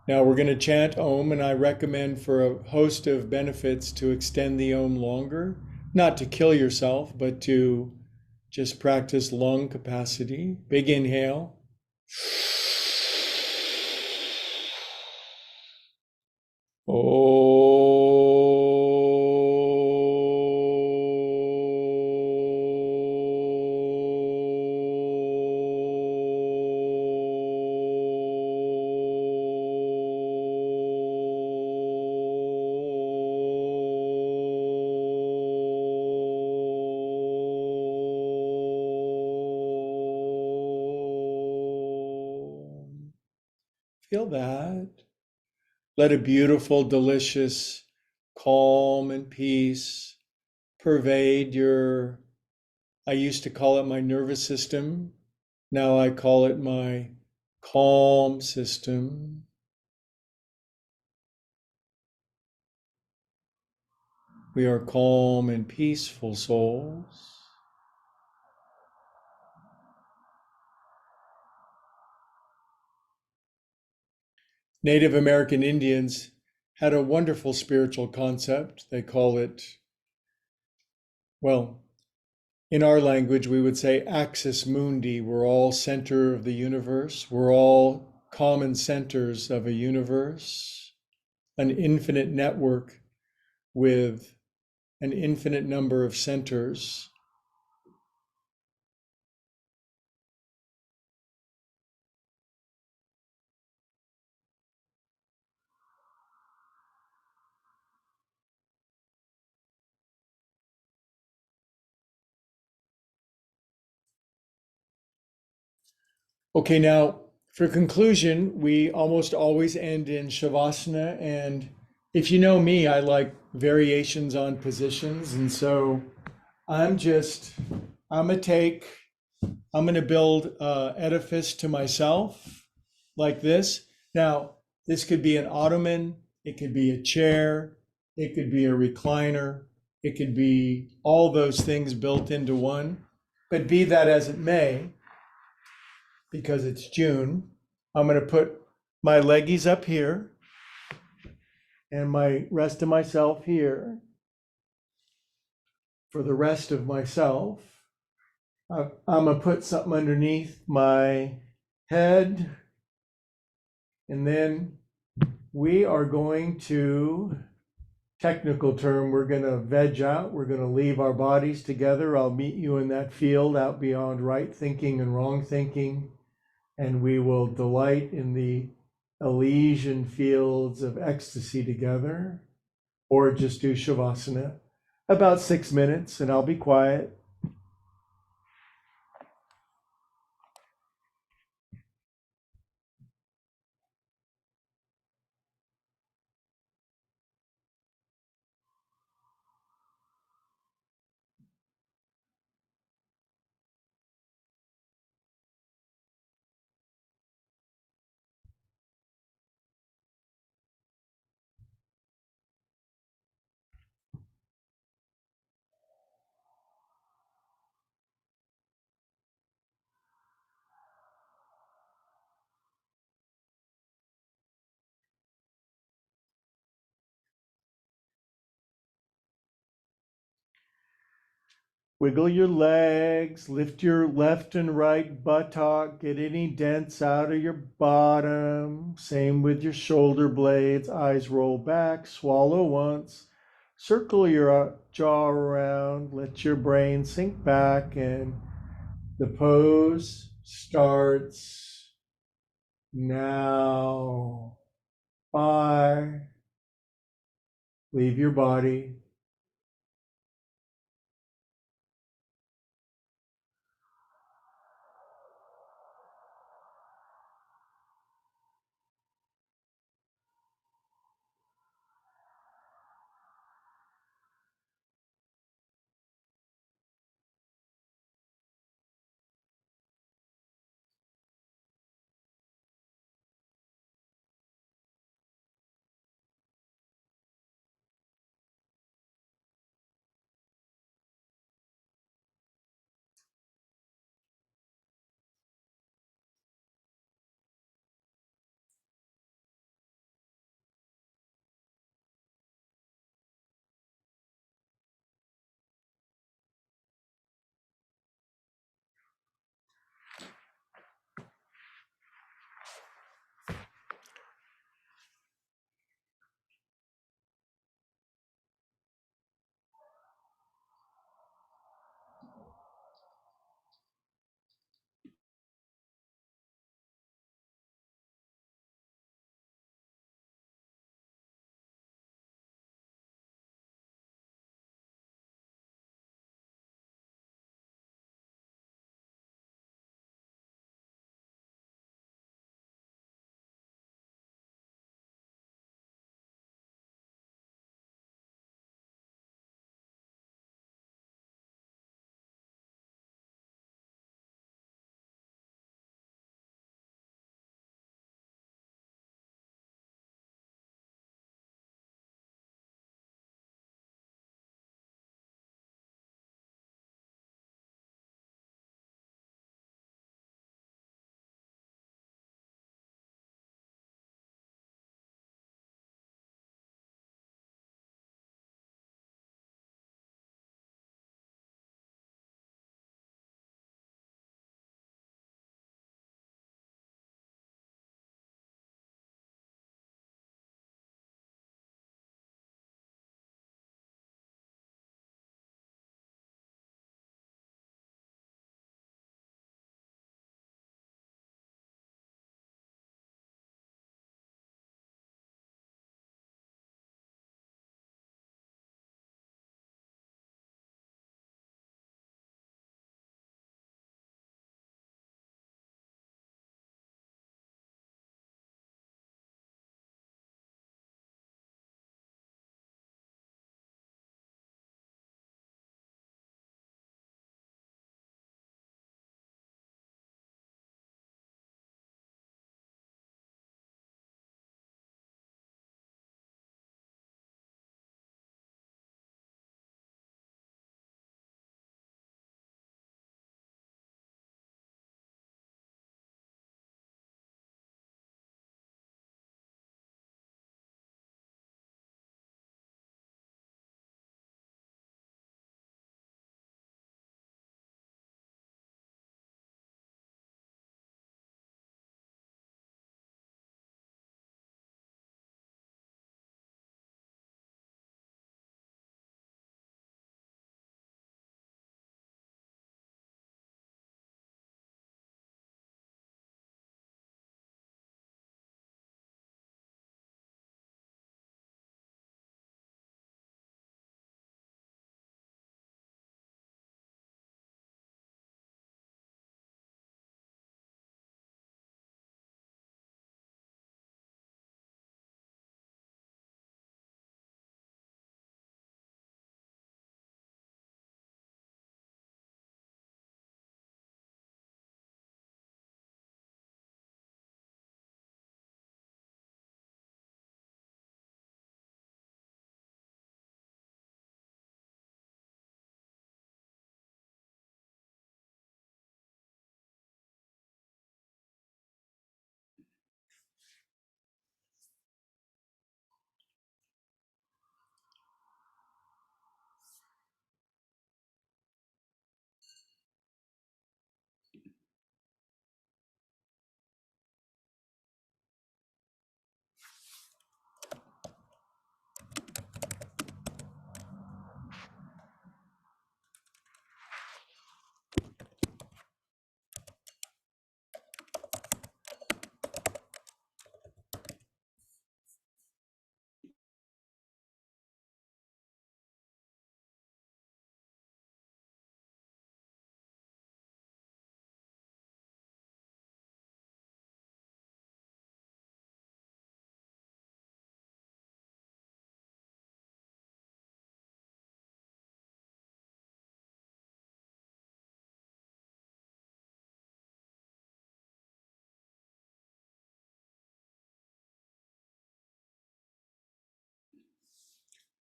S1: Now we're going to chant Om, and I recommend for a host of benefits to extend the Om longer, not to kill yourself, but to just practice lung capacity. Big inhale. Oh. Feel that. Let a beautiful, delicious calm and peace pervade your, I used to call it my nervous system. Now I call it my calm system. We are calm and peaceful souls. Native American Indians had a wonderful spiritual concept. They call it, well, in our language, we would say axis mundi. We're all center of the universe. We're all common centers of a universe, an infinite network with an infinite number of centers. Okay, now for conclusion, we almost always end in Shavasana. And if you know me, I like variations on positions. And so I'm just, I'm gonna take, I'm gonna build a edifice to myself like this. Now, this could be an ottoman, it could be a chair, it could be a recliner, it could be all those things built into one. But be that as it may, because it's June, I'm going to put my leggies up here and my rest of myself here for the rest of myself. I'm going to put something underneath my head, and then we are going to, technical term, we're going to veg out. We're going to leave our bodies together. I'll meet you in that field out beyond right thinking and wrong thinking, and we will delight in the Elysian fields of ecstasy together, or just do Shavasana about 6 minutes, and I'll be quiet. Wiggle your legs, lift your left and right buttock, get any dents out of your bottom. Same with your shoulder blades, eyes roll back, swallow once, circle your jaw around, let your brain sink back, and the pose starts now. 5, leave your body.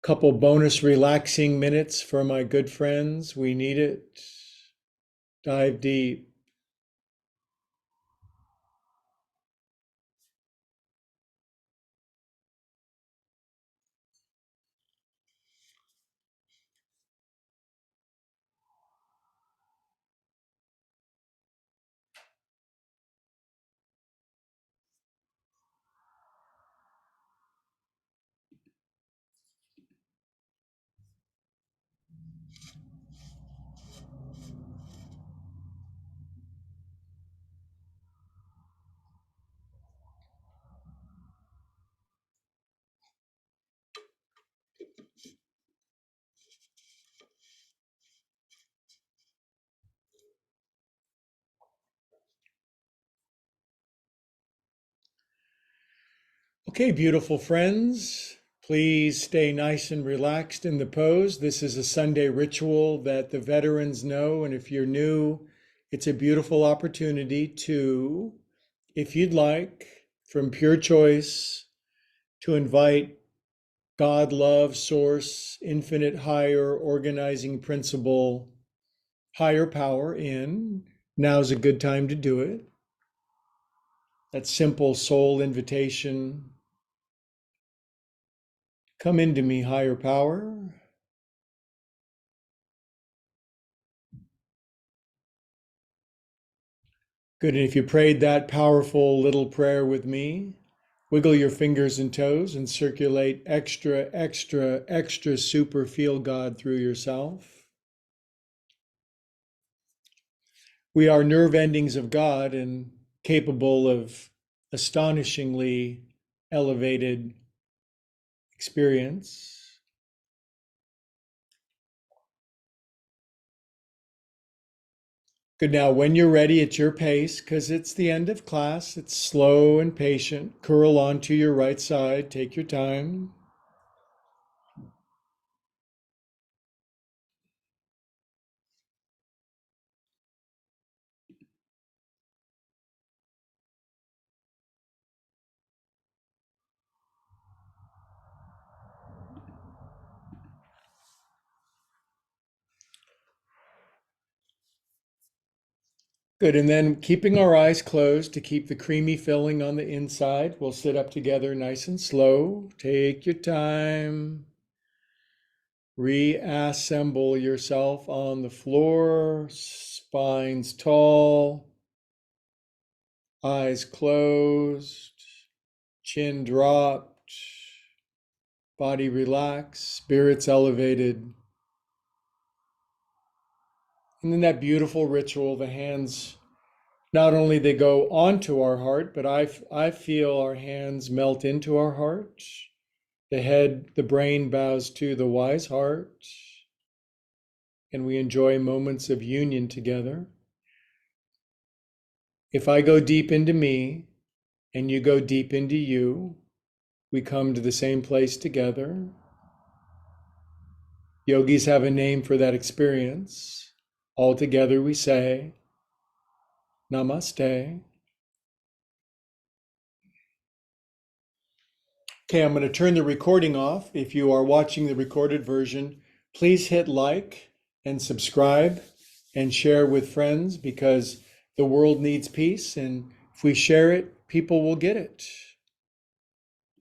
S1: Couple bonus relaxing minutes for my good friends. We need it. Dive deep. Okay, beautiful friends, please stay nice and relaxed in the pose. This is a Sunday ritual that the veterans know, and if you're new, it's a beautiful opportunity to, if you'd like, from pure choice, to invite God, love, source, infinite higher organizing principle, higher power in. Now's a good time to do it. That simple soul invitation. Come into me, higher power. Good. And if you prayed that powerful little prayer with me, wiggle your fingers and toes and circulate extra, extra, extra super feel God through yourself. We are nerve endings of God and capable of astonishingly elevated experience. Good. Now, when you're ready at your pace, because it's the end of class, it's slow and patient. Curl onto your right side. Take your time. Good. And then keeping our eyes closed to keep the creamy filling on the inside, we'll sit up together nice and slow. Take your time. Reassemble yourself on the floor, spines tall, eyes closed, chin dropped, body relaxed, spirits elevated. And then that beautiful ritual, the hands, not only they go onto our heart, but I feel our hands melt into our heart. The head, the brain bows to the wise heart, and we enjoy moments of union together. If I go deep into me and you go deep into you, we come to the same place together. Yogis have a name for that experience. All together we say, Namaste. Okay, I'm going to turn the recording off. If you are watching the recorded version, please hit like and subscribe and share with friends because the world needs peace. And if we share it, people will get it.